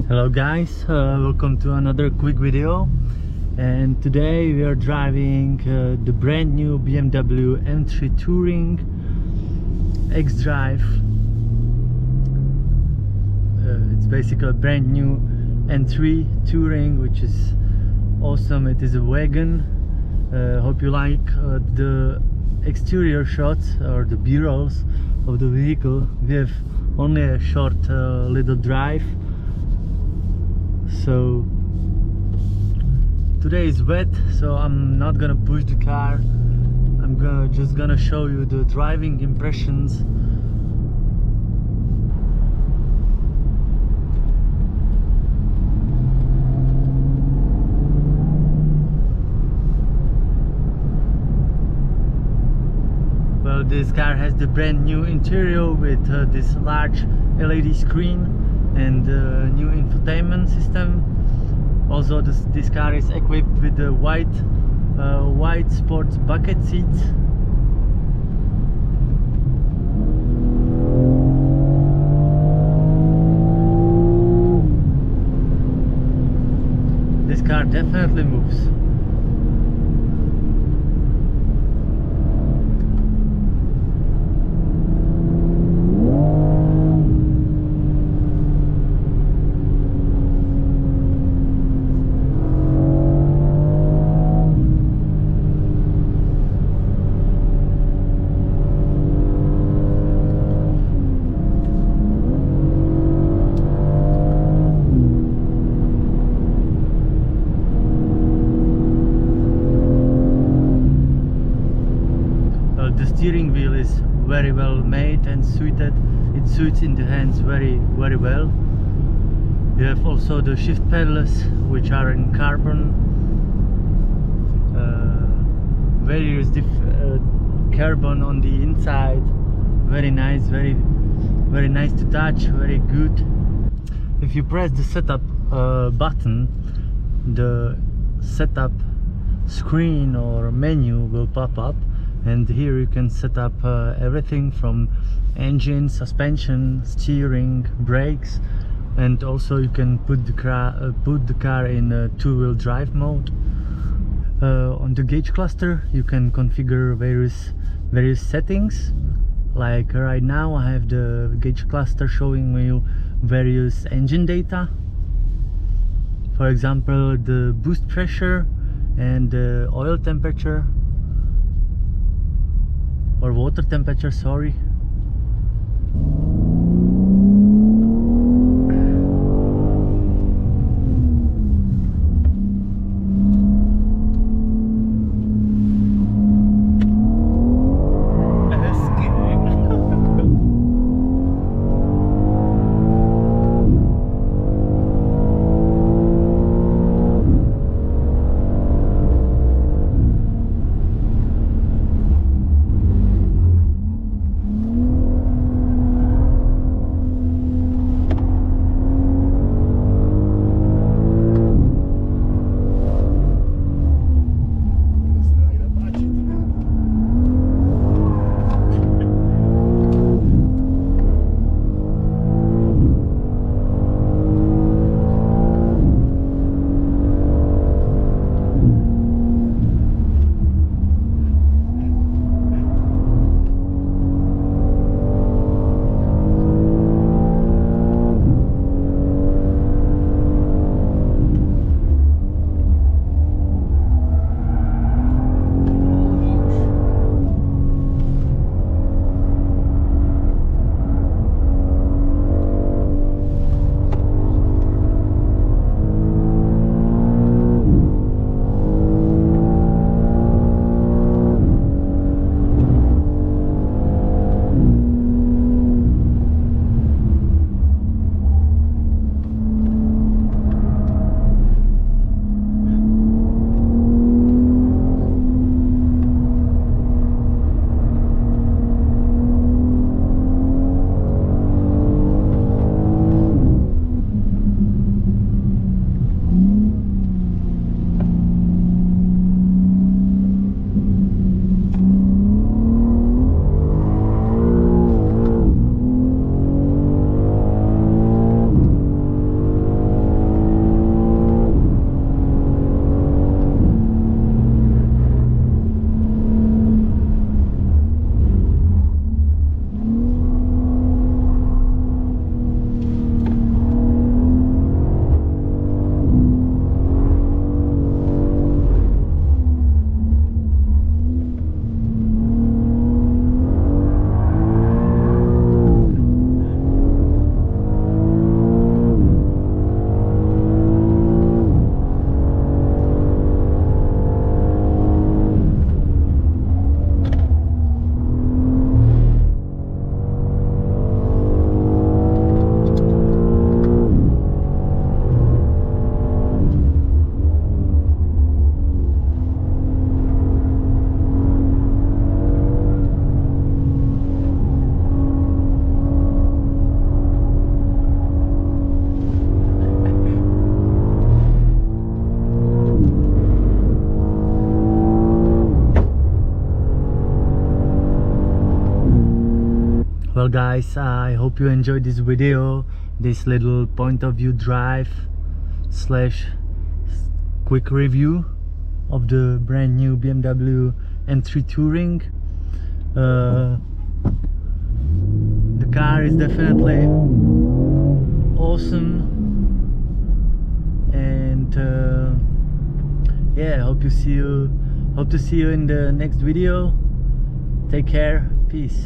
Hello guys, welcome to another quick video. And today we are driving the brand new BMW M3 Touring X-Drive. It's basically a brand new M3 Touring, which is awesome. It is a wagon. Hope you like the exterior shots or the b-rolls of the vehicle. We have only a short little drive. So today is wet, so I'm not gonna push the car. I'm just gonna show you the driving impressions. Well, this car has the brand new interior with this large LED screen and new infotainment system. Also this car is equipped with the white sports bucket seats. This car definitely moves. The steering wheel is very well made and suited. It suits in the hands very well. You have also the shift pedals, which are in carbon. Various carbon on the inside. Very nice, very nice to touch. Very good. If you press the setup button, the setup screen or menu will pop up. And here you can set up everything from engine, suspension, steering, brakes, and also you can put the car in a two-wheel drive mode. On the gauge cluster you can configure various settings. Like right now I have the gauge cluster showing you various engine data. For example, the boost pressure and the oil temperature. Or water temperature, sorry. Well guys, I hope you enjoyed this video, this little point of view drive slash quick review of the brand new BMW M3 Touring. The car is definitely awesome, and yeah, hope to see you in the next video. Take care, peace.